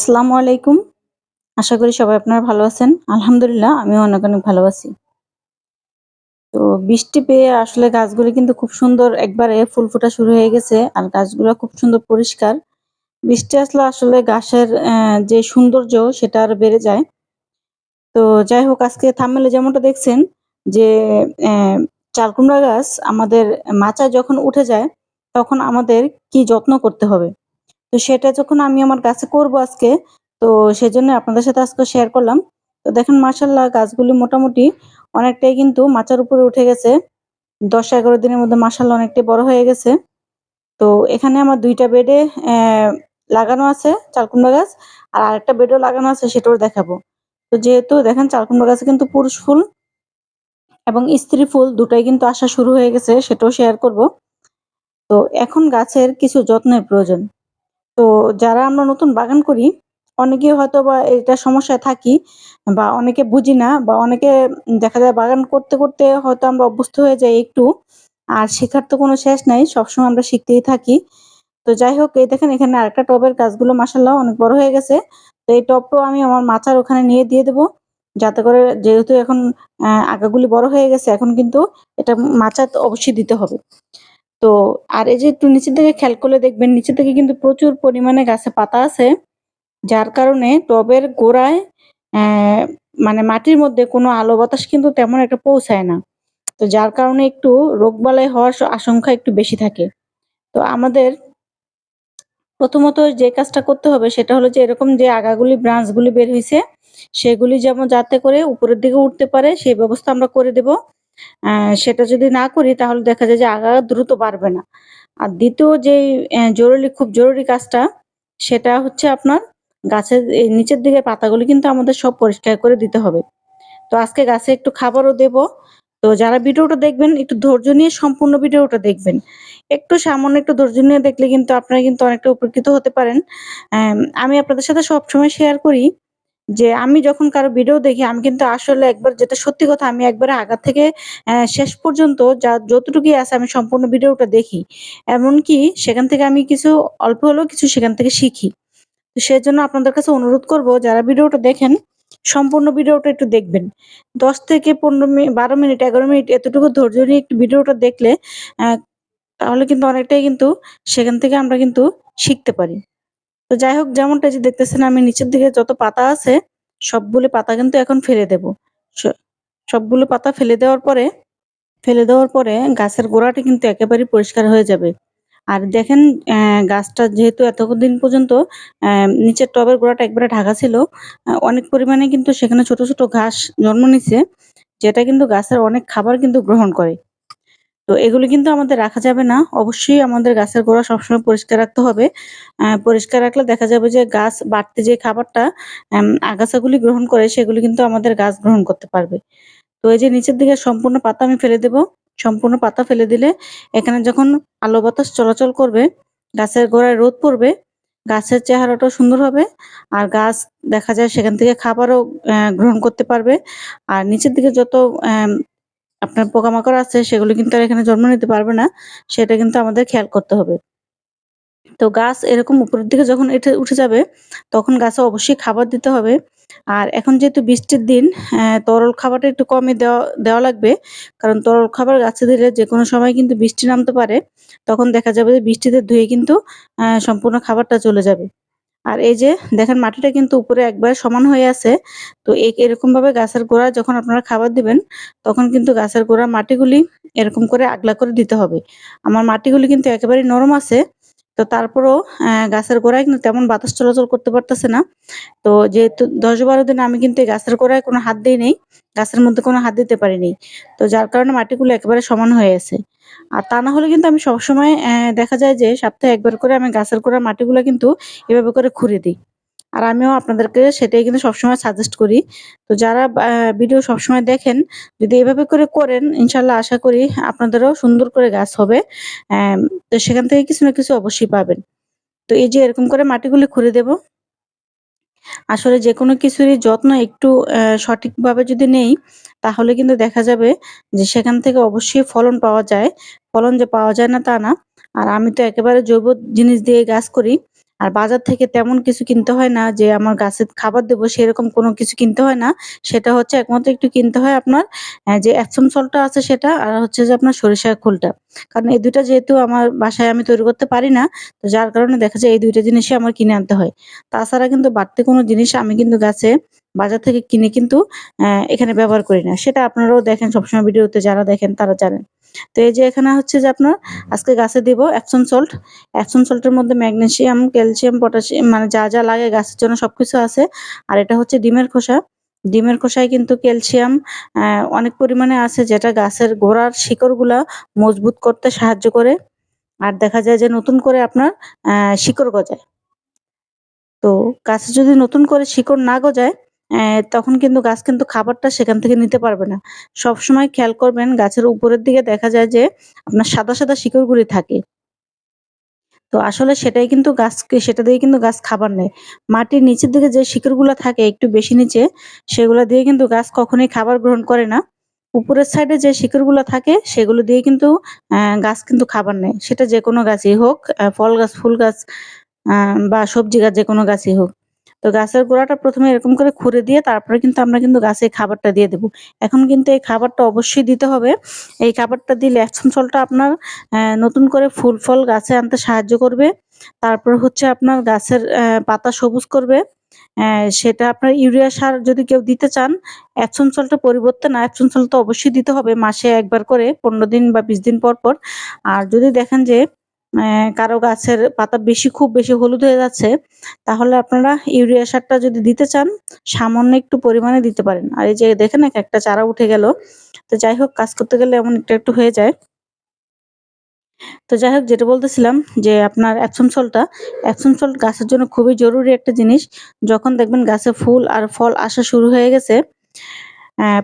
আসসালামু আলাইকুম। আশা করি সবাই আপনারা ভালো আছেন। আলহামদুলিল্লাহ আমিও অনেক, অনেক ভালো আছি। তো বৃষ্টি পেয়ে আসলে গাছগুলি কিন্তু খুব সুন্দর একবারে ফুল ফোটা শুরু হয়ে গেছে। আর গাছগুলা খুব সুন্দর পরিষ্কার। বৃষ্টি আসলে আসলে গাছের যে সৌন্দর্য সেটা আরো বেড়ে যায়। তো যাই হোক আজকে থাম্বনেলে যেমনটা দেখছেন যে অ্যা চাল কুমড়া গাছ আমাদের মাচায় যখন উঠে যায় তখন আমাদের কি যত্ন করতে হবে। তো সেটা যখন আমি আমার গাছে করব আজকে, তো সেজন্য আপনাদের সাথে আজকে শেয়ার করলাম। তো দেখেন মাশাআল্লাহ গাছগুলি মোটামুটি অনেকটাই কিন্তু মাচার উপরে উঠে গেছে। ১০-১১ দিনের মধ্যে মাশাআল্লাহ অনেকটাই বড় হয়ে গেছে। তো এখানে আমার ২ টা বেডে লাগানো আছে চালকুমড়া গাছ। আর আরেকটা বেডও লাগানো আছে সেটাও দেখাবো। তো যেহেতু দেখেন চালকুমড়া গাছে কিন্তু পুরুষ ফুল এবং স্ত্রী ফুল দুটাই কিন্তু আসা শুরু হয়ে গেছে সেটাও শেয়ার করব। তো এখন গাছের কিছু যত্নের প্রয়োজন। তো যারা আমরা নতুন বাগান করি, অনেকেই হয়তোবা এটা সমস্যায় থাকি বা অনেকে বুঝি না বা অনেকে দেখা যায় বাগান করতে, করতে হয়তো আমরা অভ্যস্ত হয়ে যাই একটু। আর শেখার তো কোনো শেষ নাই। সবসময় আমরা শিখতেই থাকি। তো যাই হোক এই দেখেন এখানে আরেকটা টবের গাছগুলো মাশাআল্লাহ অনেক বড় হয়ে গেছে। তো এই টবটাও আমি আমার মাচার ওখানে নিয়ে দিয়ে দেব। যাতে করে যেহেতু এখন আগাগুলি বড় হয়ে গেছে এখন কিন্তু এটা মাচাতে অবশ্যই দিতে হবে। তো আর এই যে একটু নিচের দিকে খেয়াল করলে দেখবেন নিচের দিকে কিন্তু প্রচুর পরিমাণে গাছে পাতা আছে। যার কারণে টবের গোড়ায় অ্যা মানে মাটির মধ্যে কোনো আলো বাতাস কিন্তু তেমন একটা পৌঁছায় না। তো যার কারণে একটু রোগবালাই হওয়ার আশঙ্কা একটু বেশি থাকে। তো আমাদের প্রথমত যে কাজটা করতে হবে সেটা হলো যে এরকম যে আগাগুলি ব্রাঞ্চ গুলি বের হইছে সেগুলি যেমন যাতে করে উপরের দিকে উঠতে পারে সেই ব্যবস্থা আমরা করে দেব। আ সেটা যদি না করি তাহলে দেখা যায় যে আগা দ্রুত বাড়বে না। আর ২য় যেই খুব জরুরি কাজটা সেটা হচ্ছে আপনার গাছের এই নিচের দিকের পাতাগুলি কিন্তু আমাদের সব পরিষ্কার করে দিতে হবে। তো আজকে গাছে একটু খাবারও দেব। তো যারা ভিডিওটা দেখবেন একটু ধৈর্য নিয়ে সম্পূর্ণ ভিডিওটা দেখবেন। একটু সামান্য একটু ধৈর্য নিয়ে দেখলে কিন্তু আপনারা কিন্তু অনেকটা উপকৃত হতে পারেন। আমি আপনাদের সাথে সবসময় শেয়ার করি যে আমি যখন কারো ভিডিও দেখি আমি কিন্তু আসলে একবার যেটা সত্যি কথা আমি একবারে আগা থেকে শেষ পর্যন্ত যতটুকুই আছে আমি সম্পূর্ণ ভিডিওটা দেখি। এমনকি সেখান থেকে আমি কিছু অল্প হলেও কিছু সেখান থেকে শিখি। তো সেজন্য আপনাদের কাছে অনুরোধ করব যারা ভিডিওটা দেখেন, সম্পূর্ণ ভিডিওটা একটু দেখবেন। ১০ থেকে ১৫ ১২ মিনিট ১১ মিনিট এতটুকু ধৈর্য নিয়ে একটু ভিডিওটা দেখলে অ্যা তাহলে কিন্তু অনেকটাই কিন্তু সেখান থেকে আমরা কিন্তু শিখতে পারি। তো যাই হোক যেমনটা যে দেখতেছেন আমি নিচের দিকে যত পাতা আছে, সবগুলো পাতা কিন্তু এখন ফেলে দেব। স সবগুলো পাতা ফেলে দেওয়ার পরে গাছের গোড়াটা কিন্তু একেবারেই পরিষ্কার হয়ে যাবে। আর দেখেন গাছটা যেহেতু এতদিন পর্যন্ত অ্যা নিচের টবের গোড়াটা একবারে ঢাকা ছিল, অনেক পরিমাণে কিন্তু সেখানে ছোট, ছোট ঘাস জন্ম নিছে, যেটা কিন্তু গাছের অনেক খাবার কিন্তু গ্রহণ করে। তো এগুলো কিন্তু আমাদের রাখা যাবে না। অবশ্যই আমাদের গাছের গোড়া সবসময় পরিষ্কার রাখতে হবে। পরিষ্কার রাখলে দেখা যাবে যে গাছ বাড়তি যে খাবারটা আগাছাগুলি গ্রহণ করে সেগুলি কিন্তু আমাদের গাছ গ্রহণ করতে পারবে। তো এই যে নিচের দিকে সম্পূর্ণ পাতা আমি ফেলে দেব। সম্পূর্ণ পাতা ফেলে দিলে এখানে যখন আলো বাতাস চলাচল করবে, গাছের গোড়ায় রোদ পড়বে, গাছের চেহারাটাও সুন্দর হবে। আর গাছ দেখা যায় সেখান থেকে খাবারও গ্রহণ করতে পারবে। আর নিচের দিকে যত আপনার পোকামাকড় আছে সেগুলো কিন্তু আর এখানে জন্ম নিতে পারবে না। সেটা কিন্তু আমাদের খেয়াল করতে হবে। তো গাছ এরকম উপরের দিকে যখন উঠে যাবে, তখন গাছে অবশ্যই খাবার দিতে হবে। আর এখন যেহেতু বৃষ্টির দিন, তরল খাবারটা একটু কমই দেওয়া দেওয়া লাগবে। কারণ তরল খাবার গাছে দিলে যেকোনো সময় কিন্তু বৃষ্টি নামতে পারে। তখন দেখা যাবে যে বৃষ্টিতে ধুয়ে কিন্তু সম্পূর্ণ খাবারটা চলে যাবে। আর এই যে দেখেন মাটিটা কিন্তু উপরে একবারে সমান হয়ে আছে। তো এরকমভাবে গাছের গোড়ায় যখন আপনারা খাবার দিবেন, তখন কিন্তু গাছের গোড়ার মাটিগুলি এরকম করে আগলা করে দিতে হবে। আমার মাটিগুলি কিন্তু একেবারেই নরম আছে। তো তারপরেও গাছের গোড়ায় কিন্তু তেমন বাতাস চলাচল করতে পারতেছে না। তো যেহেতু ১০-১২ দিন আমি কিন্তু এই গাছের গোড়ায় কোনো হাত দেই নাই। গাছের মধ্যে কোনো হাত দিতে পারি নাই। তো যার কারণে মাটিগুলো একেবারে সমান হয়ে আছে। আর তা না হলে কিন্তু আমি সবসময় দেখা যায় যে সপ্তাহে ১ বার করে আমি গাছের গোড়ার মাটিগুলা কিন্তু এভাবে করে খুঁড়ে দিই। আর আমিও আপনাদেরকে সেটাই কিন্তু সবসময় সাজেস্ট করি। তো যারা ভিডিও সবসময় দেখেন, যদি এভাবে করে করেন ইনশাআল্লাহ আশা করি আপনাদেরও সুন্দর করে গাছ হবে। অ্যাম তো সেখান থেকে কিছু না কিছু অবশ্যই পাবেন। তো এই যে এরকম করে মাটিগুলি খুঁড়ে দেব। আসলে যেকোনো কিছুরই যত্ন একটু সঠিকভাবে যদি নেই, তাহলে কিন্তু দেখা যাবে যে সেখান থেকে অবশ্যই ফলন পাওয়া যায়। ফলন যে পাওয়া যায় না তা না। আর আমি তো একেবারে জৈব জিনিস দিয়ে গাছ করি। আর বাজার থেকে তেমন কিছু কিনতে হয় না যে আমার গাছে খাবার দেবো সেরকম কোনো কিছু কিনতে হয় না। সেটা হচ্ছে একমাত্র একটু কিনতে হয় আপনার যে এপসম সল্টটা আছে সেটা আর হচ্ছে যে আপনার সরিষার খোলটা। কারণ এই ২ টা যেহেতু আমার বাসায় আমি তৈরি করতে পারি না, তো যার কারণে দেখা যায় এই ২ টা জিনিসই আমার কিনে আনতে হয়। তাছাড়া কিন্তু বাড়তি কোনো জিনিস আমি কিন্তু গাছে বাজার থেকে কিনে কিন্তু এখানে ব্যবহার করি না। সেটা আপনারাও দেখেন সবসময় ভিডিওতে যারা দেখেন তারা জানেন। তো এই যে এখানে হচ্ছে যে আপনার আজকে গাছে দিব এপসম সল্ট। এপসম সল্টের মধ্যে ম্যাগনেসিয়াম, ক্যালসিয়াম, পটাশিয়াম মানে যা লাগে গাছের জন্য সবকিছু আছে। আর এটা হচ্ছে ডিমের খোসা। ডিমের খোসায় কিন্তু ক্যালসিয়াম অনেক পরিমাণে আছে যেটা গাছের গোড়ার শিকড়গুলা মজবুত করতে সাহায্য করে। আর দেখা যায় যে নতুন করে আপনার শিকড় গজায়। তো গাছে যদি নতুন করে শিকড় না গজায় তখন কিন্তু গাছ কিন্তু খাবারটা সেখান থেকে নিতে পারবে না। সবসময় খেয়াল করবেন গাছের উপরের দিকে দেখা যায় যে আপনার সাদা শিকড়গুলি থাকে। তো আসলে সেটাই কিন্তু গাছকে সেটা দিয়ে কিন্তু গাছ খাবার নেয়। মাটির নিচের দিকে যে শিকড়গুলা থাকে একটু বেশি নিচে, সেগুলা দিয়ে কিন্তু গাছ কখনোই খাবার গ্রহণ করে না। উপরের সাইডে যে শিকড়গুলা থাকে সেগুলো দিয়ে কিন্তু গাছ কিন্তু খাবার নেয়। সেটা যেকোনো গাছই হোক, ফল গাছ, ফুল গাছ আ বা সবজি গাছ যেকোনো গাছই হোক। তো গাছের গোড়াটা ১ম এ এরকম করে খুঁড়ে দিয়ে তারপরে কিন্তু আমরা কিন্তু গাছে খাবারটা দিয়ে দেব। এখন কিন্তু এই খাবারটা অবশ্যই দিতে হবে। এই খাবারটা দিলে অ্যাকশন ফলটা আপনার নতুন করে ফুল ফল গাছে আনতে সাহায্য করবে। তারপর হচ্ছে আপনার গাছের পাতা সবুজ করবে। সেটা আপনার ইউরিয়া সার যদি কেউ দিতে চান, এপসম সল্টের পরিবর্তে না এপসম সল্ট তো অবশ্যই দিতে হবে মাসে ১ বার করে ১৫ দিন বা ২০ দিন পর। আর যদি দেখেন যে কারো গাছের পাতা খুব বেশি হলুদ হয়ে যাচ্ছে, তাহলে আপনারা ইউরিয়া সারটা যদি দিতে চান, সামান্য একটু পরিমাণে দিতে পারেন। আর এই যে দেখেন একটা চারা উঠে গেল। তো যাই হোক কাজ করতে গেলে এমন একটু হয়ে যায়। তো যাই হোক যেটা বলতেছিলাম যে আপনার এপসম সল্ট গাছের জন্য খুবই জরুরি একটা জিনিস। যখন দেখবেন গাছে ফুল আর ফল আসা শুরু হয়ে গেছে,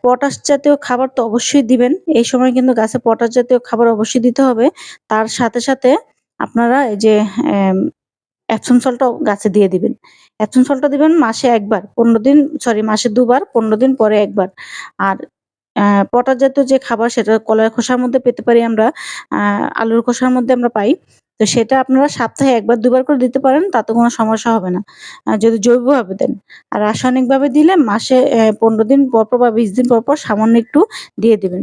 পটাশ জাতীয় খাবার তো অবশ্যই দিবেন। এই সময় কিন্তু গাছে পটাশ জাতীয় খাবার অবশ্যই দিতে হবে। তার সাথে আপনারা এই যে অ্যাম এপসম সল্টটাও গাছে দিয়ে দিবেন। এপসম সল্টটা দিবেন মাসে ১ বার, ১৫ দিন সরি মাসে ২ বার, ১৫ দিন পরে ১ বার। আর পটাশ জাতীয় যে খাবার সেটা কলার খোসার মধ্যে পেতে পারি আমরা, আ আলুর খোসার মধ্যে আমরা পাই। তো সেটা আপনারা সপ্তাহে ১ বার ২ বার করে দিতে পারেন, তাতে কোনো সমস্যা হবে না। যদি জৈবভাবে দেন। আর রাসায়নিকভাবে দিলে মাসে ১৫ দিন পরপর বা ২০ দিন পরপর সামান্য একটু দিয়ে দিবেন।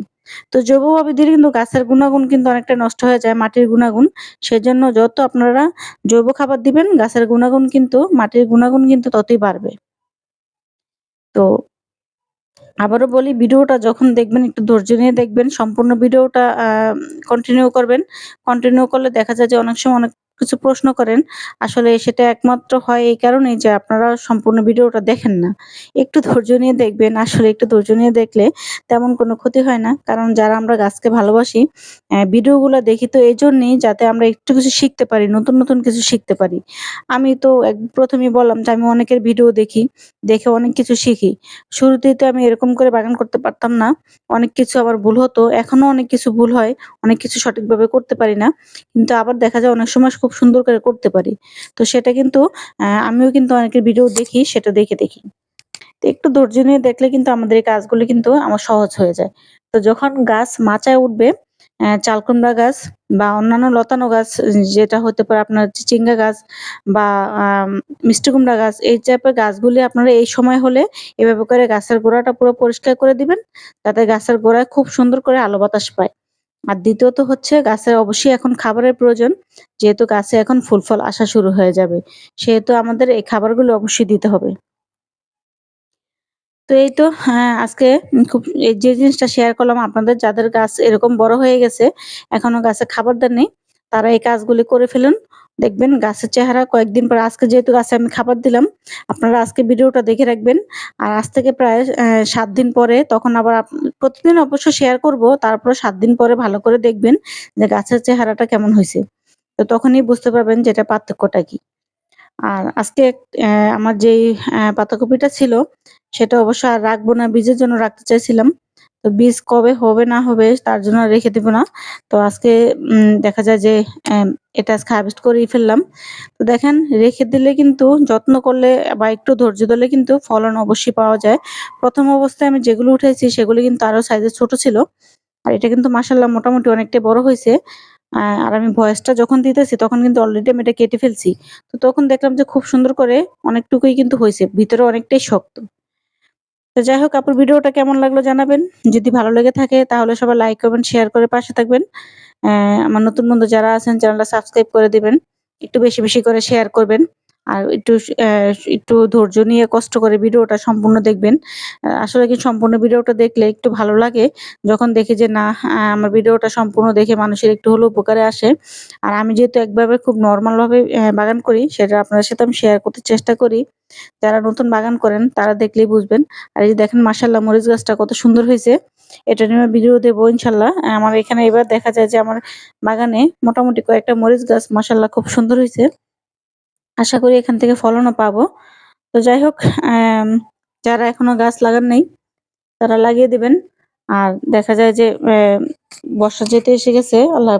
তো জৈবভাবে দিলে কিন্তু গাছের গুণাগুণ কিন্তু অনেকটা নষ্ট হয়ে যায়, মাটির গুণাগুণ। সেজন্য যত আপনারা জৈব খাবার দিবেন, গাছের গুণাগুণ কিন্তু মাটির গুণাগুণ কিন্তু ততই বাড়বে। তো আবারও বলি ভিডিওটা যখন দেখবেন একটু ধৈর্য নিয়ে দেখবেন। সম্পূর্ণ ভিডিওটা কন্টিনিউ করবেন। কন্টিনিউ করলে দেখা যায় যে অনেক সময় অনেক কিছু প্রশ্ন করেন। আসলে সেটা একমাত্র হয় এই কারণেই যে আপনারা সম্পূর্ণ ভিডিওটা দেখেন না। একটু ধৈর্য নিয়ে দেখবেন। আসলে একটু ধৈর্য নিয়ে দেখলে তেমন কোনো ক্ষতি হয় না। কারণ যারা আমরা গাছকে ভালোবাসি, ভিডিওগুলা দেখি তো এজন্যই যাতে আমরা একটু কিছু শিখতে পারি, নতুন কিছু শিখতে পারি। আমি তো ১ম এই বললাম যে আমি অনেকের ভিডিও দেখি, দেখে অনেক কিছু শিখি। শুরুতেই তো আমি এরকম করে বাগান করতে পারতাম না। অনেক কিছু আমার ভুল হতো। এখনো অনেক কিছু ভুল হয়। অনেক কিছু সঠিকভাবে করতে পারি না। কিন্তু আবার দেখা যায় অনেক সময় খুব সুন্দর করে করতে পারি। তো সেটা কিন্তু আমিও কিন্তু অনেকের ভিডিও দেখি, সেটা দেখি। তো একটু ধৈর্য নিয়ে দেখলে কিন্তু আমাদের এই কাজগুলো কিন্তু আমার সহজ হয়ে যায়। তো যখন গাছ মাচায় উঠবে, চালকুমড়া গাছ বা অন্যান্য লতানো গাছ যেটা হতে পারে আপনার চিচিঙ্গা গাছ বা মিষ্টি কুমড়া গাছ এই টাইপের গাছগুলি আপনারা এই সময় হলে এভাবে করে গাছের গোড়াটা পুরো পরিষ্কার করে দিবেন, যাতে গাছের গোড়ায় খুব সুন্দর করে আলো বাতাস পায়। আর দ্বিতীয়ত হচ্ছে গাছের অবশ্যই এখন খাবারের প্রয়োজন। যেহেতু গাছে এখন ফুল ফল আসা শুরু হয়ে যাবে। সেহেতু আমাদের এই খাবারগুলো অবশ্যই দিতে হবে। তো এই তো আজকে খুব এই যে জিনিসটা শেয়ার করলাম আপনাদের যাদের গাছ এরকম বড় হয়ে গেছে, এখনো গাছে খাবার দেন নাই, তারা এই কাজগুলি করে ফেলুন। দেখবেন গাছের চেহারা কয়েকদিন পর আজকে যেহেতু গাছে আমি খাবার দিলাম, আপনারা আজকে ভিডিওটা দেখে রাখবেন। আর আজ থেকে প্রায় ৭ দিন পরে তখন আবার প্রতিদিন অবশ্য শেয়ার করব। তারপরে ৭ দিন পরে ভালো করে দেখবেন যে গাছের চেহারাটা কেমন হইছে। তো তখনই বুঝতে পারবেন যে এটার পার্থক্যটা কি। আর আজকে আমার যেই পাতাকপিটা ছিল, সেটা অবশ্য আর রাখবো না, বীজের জন্য রাখতে চাইছিলাম। তো বীজ কবে হবে না হবে তার জন্য আর রেখে দিব না। তো আজকে দেখা যায় যে এটা আজকে হারভেস্ট করেই ফেললাম। তো দেখেন রেখে দিলে কিন্তু যত্ন করলে বা একটু ধৈর্য ধরলে কিন্তু ফলন অবশ্যই পাওয়া যায়। ১ম অবস্থায় আমি যেগুলো উঠাইছি সেগুলো কিন্তু আরো সাইজে ছোট ছিল। আর এটা কিন্তু মাশাআল্লাহ মোটামুটি অনেকটাই বড় হইছে। আর আমি ভয়েসটা যখন দিতেছি তখন কিন্তু অলরেডি আমি এটা কেটে ফেলছি। তো তখন দেখলাম যে খুব সুন্দর করে অনেকটুকুই কিন্তু হইছে। ভিতরে অনেকটাই শক্ত। তো যাই হোক আপুর ভিডিওটা কেমন লাগলো জানাবেন। যদি ভালো লেগে থাকে তাহলে সবাই লাইক, কমেন্ট, শেয়ার করে পাশে থাকবেন। অ্যা আমার নতুন বন্ধু যারা আছেন চ্যানেলটা সাবস্ক্রাইব করে দিবেন। একটু বেশি, বেশি করে শেয়ার করবেন। আর একটু ধৈর্য নিয়ে কষ্ট করে ভিডিওটা সম্পূর্ণ দেখবেন। আসলে কি সম্পূর্ণ ভিডিওটা দেখলে একটু ভালো লাগে। যখন দেখি যে না আমার ভিডিওটা সম্পূর্ণ দেখে মানুষের একটু হলেও উপকারে আসে। আর আমি যেহেতু একভাবে খুব নরমাল ভাবে বাগান করি সেটা আপনাদের সাথে আমি শেয়ার করতে চেষ্টা করি। যারা নতুন বাগান করেন তারা দেখলেই বুঝবেন। আর এই যে দেখেন মাশাআল্লাহ মরিচ গাছটা কত সুন্দর হইছে। এটা নিয়ে ভিডিও দেবো ইনশাআল্লাহ। আমার এখানে এবার দেখা যায় যে আমার বাগানে মোটামুটি কয়েকটা মরিচ গাছ মাশাআল্লাহ খুব সুন্দর হইছে। আশা করি এখান থেকে ফলনও পাবো। তো যাই হোক অ্যাম যারা এখনো গাছ লাগান নাই তারা লাগিয়ে দিবেন। আর দেখা যায় যে বর্ষা যেহেতু এসে গেছে আল্লাহ